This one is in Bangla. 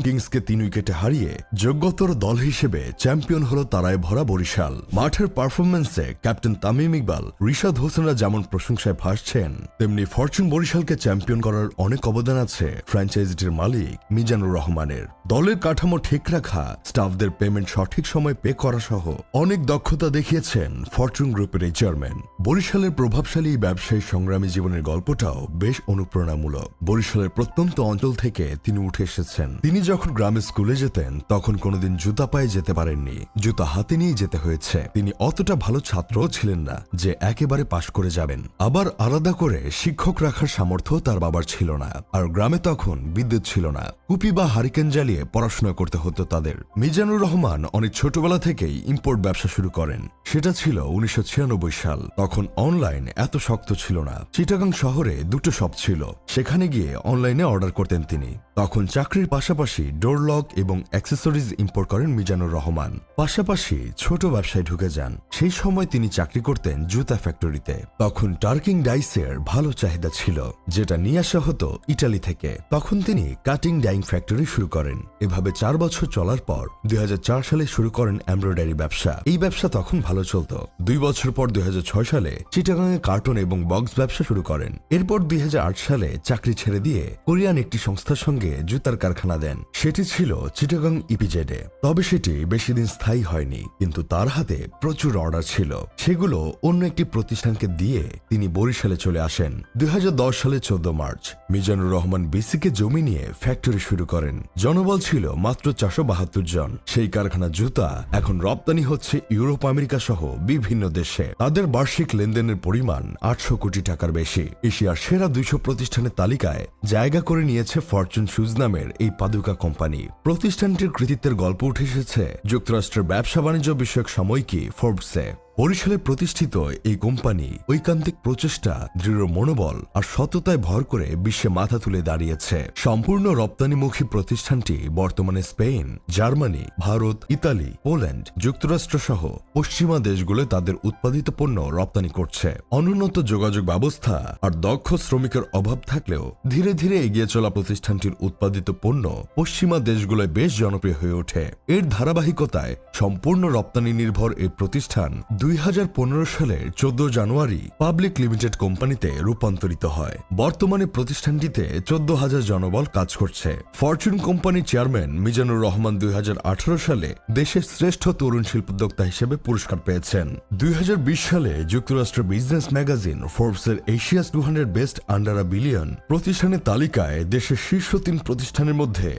কিংসকে 3 উইকেটে হারিয়ে যোগ্যতর দল হিসেবে চ্যাম্পিয়ন হল তারায় ভরা বরিশাল। মাঠের পারফরম্যান্সে ক্যাপ্টেন তামিম ইকবাল, রিশাদ হোসেনরা যেমন প্রশংসায় ভাসছেন, তেমনি ফরচুন বরিশালকে চ্যাম্পিয়ন করার অনেক অবদান আছে ফ্র্যাঞ্চাইজিটির মালিক মিজানুর রহমানের। দলের কাঠামো ঠিক রাখা, স্টাফদের পেমেন্ট সঠিক সময় পে করা সহ অনেক দক্ষতা দেখিয়েছেন ফরচুন গ্রুপের এই চেয়ারম্যান। বরিশালের প্রভাবশালী ব্যবসায়ী সংগ্রামী জীবনের গল্পটাও বেশ অনুপ্রেরণামূলক। বরিশালের প্রত্যন্ত অঞ্চল থেকে তিনি উঠে এসেছেন। তিনি যখন গ্রামে স্কুলে যেতেন তখন কোনোদিন জুতা পায়ে যেতে পারেননি, জুতা হাতে নিয়ে যেতে হয়েছে। তিনি অতটা ভালো ছাত্রও ছিলেন না যে একেবারে পাশ করে যাবেন। আবার আলাদা করে শিক্ষক রাখার সামর্থ্য তার বাবার ছিল না, আর গ্রামে তখন বিদ্যুৎ ছিল না। কুপি বা হারিকেন জ্বালিয়ে পড়াশোনা করতে হতো তাদের। মিজানুর রহমান অনেক ছোটবেলা থেকেই ইম্পোর্ট ব্যবসা শুরু করেন। সেটা ছিল 1996 সাল। তখন অনলাইন এত শক্ত ছিল না। চিটাগাং শহরে 2টো শপ ছিল, সেখানে গিয়ে অনলাইনে অর্ডার করতেন তিনি। তখন চাকরির পাশাপাশি ডোর লক এবং অ্যাক্সেসরিজ ইম্পোর্ট করেন মিজানুর রহমান। পাশাপাশি ছোট ব্যবসায় ঢুকে যান। সেই সময় তিনি চাকরি করতেন জুতা ফ্যাক্টরিতে। তখন টার্কিং ডাইসের ভালো চাহিদা ছিল, যেটা নিয়ে আসা হতো ইটালি থেকে। তখন তিনি কাটিং ডাইং ফ্যাক্টরি শুরু করেন। এভাবে 4 বছর চলার পর 2004 সালে শুরু করেন এমব্রয়ডারি ব্যবসা। এই ব্যবসা তখন ভালো চলত। 2 বছর পর 2006 সালে চিটাগাংয়ে কার্টন এবং বক্স ব্যবসা শুরু করেন। এরপর 2008 সালে চাকরি ছেড়ে দিয়ে কোরিয়ান একটি সংস্থার সঙ্গে জুতার কারখানা দেন। সেটি ছিল চিটাগাং ইপিজেডে। তবে সেটি বেশি দিন স্থায়ী হয়নি, কিন্তু তার হাতে প্রচুর অর্ডার ছিল। সেগুলো অন্য একটি প্রতিষ্ঠানকে দিয়ে তিনি বরিশালে চলে আসেন। 2010 সালে 14 মার্চ মিজানুর রহমান বিসিকে জমি নিয়ে ফ্যাক্টরি শুরু করেন। জনবল ছিল মাত্র 472 জন। সেই কারখানা জুতা এখন রপ্তানি হচ্ছে ইউরোপ, আমেরিকা সহ বিভিন্ন দেশে। তাদের বার্ষিক লেনদেনের পরিমাণ 800 কোটি টাকার বেশি। এশিয়ার সেরা 200 প্রতিষ্ঠানের তালিকায় জায়গা করে নিয়েছে ফরচুন শুজ নামের এই পাদুকা কোম্পানি। প্রতিষ্ঠানটির কৃতিত্বের গল্প উঠে এসেছে যুক্তরাষ্ট্রের ব্যবসা বাণিজ্য বিষয়ক সাময়িকী ফোর্বসে। বরিশালে প্রতিষ্ঠিত এই কোম্পানি ঐকান্তিক প্রচেষ্টা, দৃঢ় মনোবল আর সততায় ভর করে বিশ্বে মাথা তুলে দাঁড়িয়েছে। সম্পূর্ণ রপ্তানিমুখী প্রতিষ্ঠানটি বর্তমানে Spain, Germany, Bharat, Italy, Poland, যুক্তরাষ্ট্র সহ পশ্চিমা দেশগুলো তাদের উৎপাদিত পণ্য রপ্তানি করছে। অনুন্নত যোগাযোগ ব্যবস্থা আর দক্ষ শ্রমিকের অভাব থাকলেও ধীরে ধীরে এগিয়ে চলা প্রতিষ্ঠানটির উৎপাদিত পণ্য পশ্চিমা দেশগুলোয় বেশ জনপ্রিয় হয়ে ওঠে। এর ধারাবাহিকতায় সম্পূর্ণ রপ্তানি নির্ভর এই প্রতিষ্ঠান 2015 সালের 14 জানুয়ারি পাবলিক লিমিটেড কোম্পানিতে রূপান্তরিত হয়। বর্তমানে প্রতিষ্ঠানটিতে 14,000 জনবল কাজ করছে। ফরচুন কোম্পানির চেয়ারম্যান মিজানুর রহমান 2018 সালে দেশের শ্রেষ্ঠ তরুণ শিল্পোদ্যোক্তা হিসেবে পুরস্কার পেয়েছেন। 2020 সালে যুক্তরাষ্ট্রের বিজনেস ম্যাগাজিন ফোর্বসের Asia's 200 best under a billion প্রতিষ্ঠানের তালিকায় দেশের শীর্ষ 3 প্রতিষ্ঠানের মধ্যে